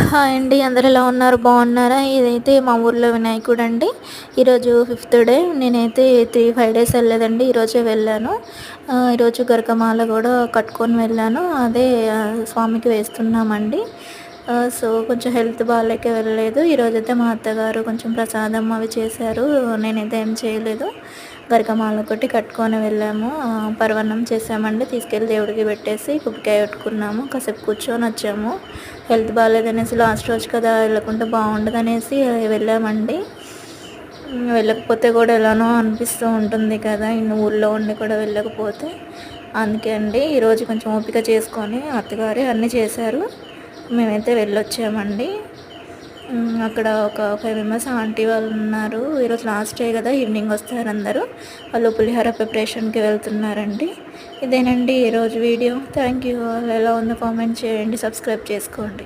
Hi అండి, అందరు ఎలా ఉన్నారు? బాగున్నారా? ఇదైతే మా ఊర్లో వినాయకుడు అండి. ఈరోజు ఫిఫ్త్ డే. నేనైతే 5 డేస్ వెళ్ళలేదండి, ఈరోజే వెళ్ళాను. ఈరోజు గరకమాల కూడా కట్టుకొని వెళ్ళాను, అదే స్వామికి వేస్తున్నామండి. సో కొంచెం హెల్త్ బాగాలేక వెళ్ళలేదు. ఈరోజైతే మా అత్తగారు కొంచెం ప్రసాదం అవి చేశారు, నేనైతే ఏం చేయలేదు. గరకమాల ఒకటి కట్టుకొని వెళ్ళాము. పరవన్నం చేసామండి, తీసుకెళ్ళి దేవుడికి పెట్టేసి కొబ్బరికాయ కొట్టుకున్నాము, కాసేపు కూర్చొని వచ్చాము. హెల్త్ బాగాలేదనేసి లాస్ట్ రోజు కదా, వెళ్ళకుంటే బాగుండదనేసి వెళ్ళామండి. వెళ్ళకపోతే కూడా ఎలానో అనిపిస్తూ ఉంటుంది కదా, ఇన్ని ఊళ్ళో ఉండి కూడా వెళ్ళకపోతే. అందుకే అండి ఈరోజు కొంచెం ఓపిక చేసుకొని అత్తగారే అన్నీ చేశారు, మేమైతే వెళ్ళొచ్చామండి. అక్కడ ఒక 5 మెంబర్స్ ఆంటీ వాళ్ళు ఉన్నారు. ఈరోజు లాస్ట్ డే కదా, ఈవినింగ్ వస్తారు అందరూ. వాళ్ళు పులిహోర ప్రిపరేషన్కి వెళ్తున్నారండి. ఇదేనండి ఈరోజు వీడియో. Thank you. ఎలా ఉందో కామెంట్ చేయండి, సబ్స్క్రైబ్ చేసుకోండి.